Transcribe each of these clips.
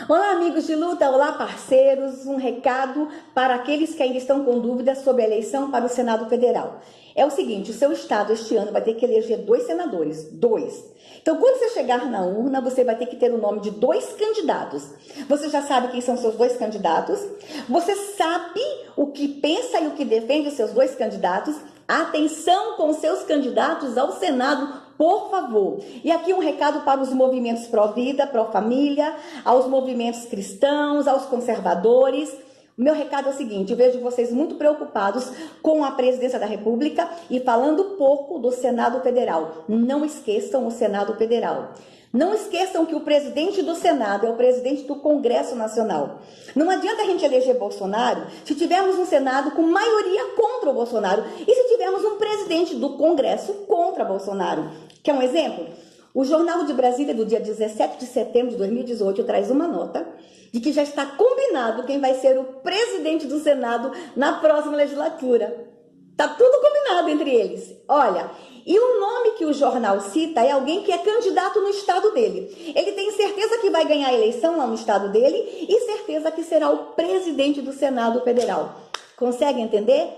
Olá, amigos de luta, olá, parceiros. Um recado para aqueles que ainda estão com dúvidas sobre a eleição para o Senado Federal. É o seguinte, o seu estado este ano vai ter que eleger 2 senadores, 2. Então, quando você chegar na urna, você vai ter que ter o nome de 2 candidatos. Você já sabe quem são seus 2 candidatos? Você sabe o que pensa e o que defende os seus 2 candidatos? Atenção com seus candidatos ao Senado, por favor. E aqui um recado para os movimentos pró-vida, pró-família, aos movimentos cristãos, aos conservadores. O meu recado é o seguinte, eu vejo vocês muito preocupados com a presidência da República e falando pouco do Senado Federal. Não esqueçam o Senado Federal. Não esqueçam que o presidente do Senado é o presidente do Congresso Nacional. Não adianta a gente eleger Bolsonaro se tivermos um Senado com maioria contra o Bolsonaro e se tivermos um presidente do Congresso contra Bolsonaro. Quer um exemplo? O Jornal de Brasília, do dia 17 de setembro de 2018, traz uma nota de que já está combinado quem vai ser o presidente do Senado na próxima legislatura. Está tudo combinado entre eles. Olha, e o nome que o jornal cita é alguém que é candidato no estado dele. Ele tem certeza que vai ganhar a eleição lá no estado dele e certeza que será o presidente do Senado Federal. Consegue entender?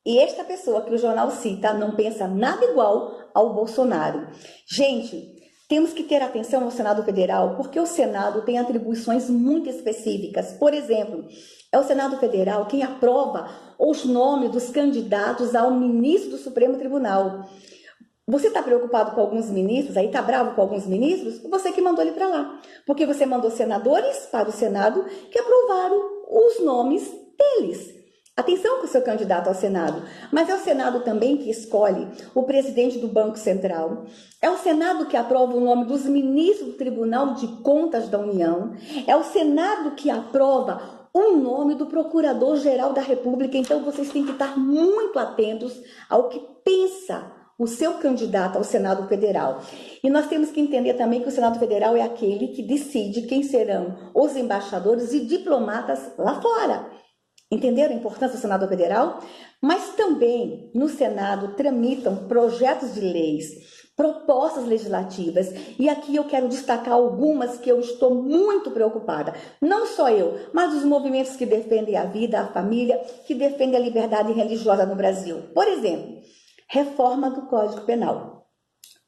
E esta pessoa que o jornal cita não pensa nada igual ao Bolsonaro. Gente, temos que ter atenção ao Senado Federal, porque o Senado tem atribuições muito específicas. Por exemplo, é o Senado Federal quem aprova os nomes dos candidatos ao ministro do Supremo Tribunal. Você está preocupado com alguns ministros, aí está bravo com alguns ministros? Você que mandou ele para lá. Porque você mandou senadores para o Senado que aprovaram os nomes deles. Atenção com o seu candidato ao Senado, mas é o Senado também que escolhe o presidente do Banco Central, é o Senado que aprova o nome dos ministros do Tribunal de Contas da União, é o Senado que aprova o nome do Procurador-Geral da República. Então vocês têm que estar muito atentos ao que pensa o seu candidato ao Senado Federal. E nós temos que entender também que o Senado Federal é aquele que decide quem serão os embaixadores e diplomatas lá fora. Entenderam a importância do Senado Federal? Mas também no Senado tramitam projetos de leis, propostas legislativas, e aqui eu quero destacar algumas que eu estou muito preocupada. Não só eu, mas os movimentos que defendem a vida, a família, que defendem a liberdade religiosa no Brasil. Por exemplo, reforma do Código Penal,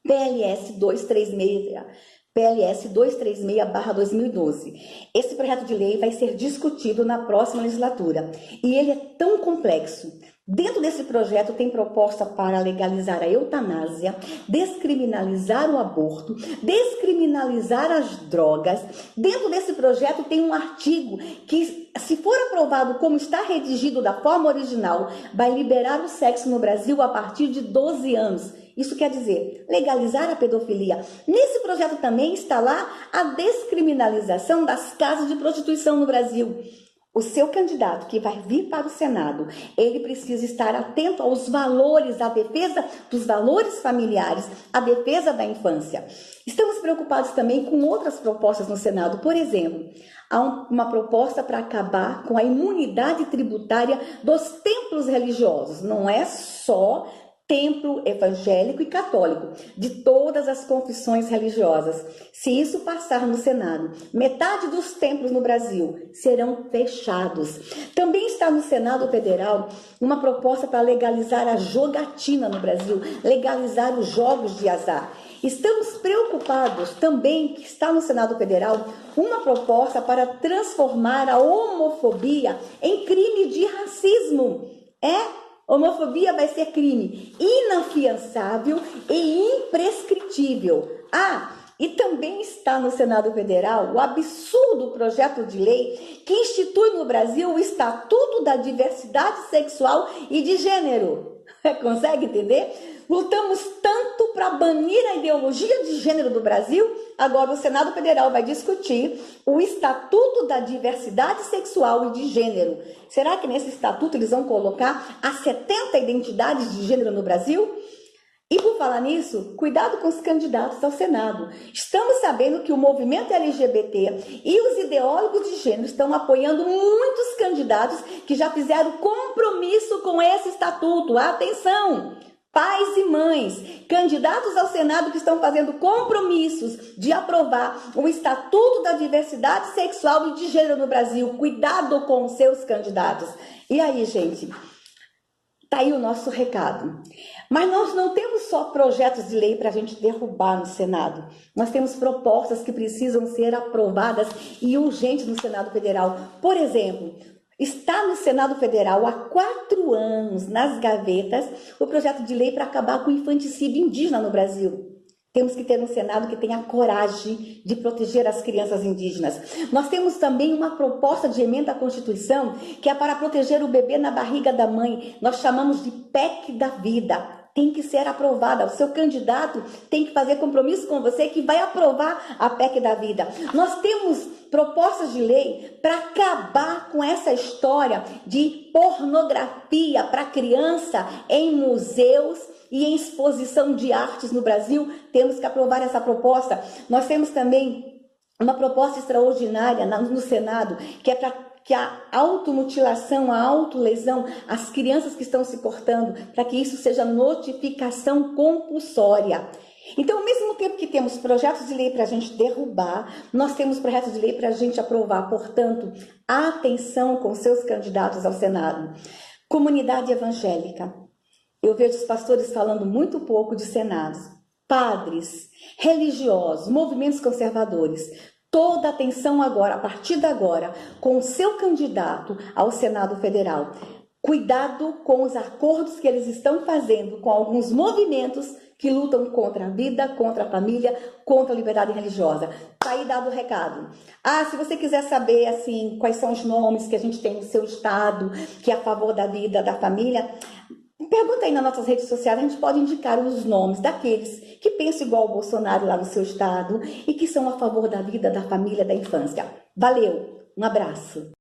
PLS 236. PLS 236/2012. Esse projeto de lei vai ser discutido na próxima legislatura e ele é tão complexo. Dentro desse projeto tem proposta para legalizar a eutanásia, descriminalizar o aborto, descriminalizar as drogas. Dentro desse projeto tem um artigo que, se for aprovado como está redigido da forma original, vai liberar o sexo no Brasil a partir de 12 anos. Isso quer dizer legalizar a pedofilia. Nesse projeto também está lá a descriminalização das casas de prostituição no Brasil. O seu candidato que vai vir para o Senado, ele precisa estar atento aos valores, à defesa dos valores familiares, à defesa da infância. Estamos preocupados também com outras propostas no Senado. Por exemplo, há uma proposta para acabar com a imunidade tributária dos templos religiosos. Não é só templo evangélico e católico, de todas as confissões religiosas. Se isso passar no Senado, metade dos templos no Brasil serão fechados. Também está no Senado Federal uma proposta para legalizar a jogatina no Brasil, legalizar os jogos de azar. Estamos preocupados também que está no Senado Federal uma proposta para transformar a homofobia em crime de racismo. Homofobia vai ser crime inafiançável e imprescritível. E também está no Senado Federal o absurdo projeto de lei que institui no Brasil o Estatuto da Diversidade Sexual e de Gênero. Consegue entender? Lutamos tanto para banir a ideologia de gênero do Brasil, agora o Senado Federal vai discutir o Estatuto da Diversidade Sexual e de Gênero. Será que nesse estatuto eles vão colocar as 70 identidades de gênero no Brasil? E por falar nisso, cuidado com os candidatos ao Senado. Estamos sabendo que o movimento LGBT e os ideólogos de gênero estão apoiando muitos candidatos que já fizeram compromisso com esse estatuto. Atenção! Pais e mães, candidatos ao Senado que estão fazendo compromissos de aprovar o Estatuto da Diversidade Sexual e de Gênero no Brasil. Cuidado com os seus candidatos. E aí, gente, tá aí o nosso recado. Mas nós não temos só projetos de lei para a gente derrubar no Senado. Nós temos propostas que precisam ser aprovadas e urgentes no Senado Federal. Por exemplo, está no Senado Federal há 4 anos, nas gavetas, o projeto de lei para acabar com o infanticídio indígena no Brasil. Temos que ter um Senado que tenha coragem de proteger as crianças indígenas. Nós temos também uma proposta de emenda à Constituição que é para proteger o bebê na barriga da mãe. Nós chamamos de PEC da vida. Tem que ser aprovada. O seu candidato tem que fazer compromisso com você que vai aprovar a PEC da vida. Nós temos propostas de lei para acabar com essa história de pornografia para criança em museus e em exposição de artes no Brasil. Temos que aprovar essa proposta. Nós temos também uma proposta extraordinária no Senado, que é para que a automutilação, a autolesão, as crianças que estão se cortando, para que isso seja notificação compulsória. Então, ao mesmo tempo que temos projetos de lei para a gente derrubar, nós temos projetos de lei para a gente aprovar. Portanto, atenção com seus candidatos ao Senado. Comunidade evangélica. Eu vejo os pastores falando muito pouco de senados. Padres, religiosos, movimentos conservadores. Toda atenção agora, a partir de agora, com o seu candidato ao Senado Federal. Cuidado com os acordos que eles estão fazendo com alguns movimentos que lutam contra a vida, contra a família, contra a liberdade religiosa. Tá aí dado o recado. Se você quiser saber assim quais são os nomes que a gente tem no seu estado, que é a favor da vida, da família, pergunta aí nas nossas redes sociais, a gente pode indicar os nomes daqueles que pensam igual o Bolsonaro lá no seu estado e que são a favor da vida, da família, da infância. Valeu, um abraço.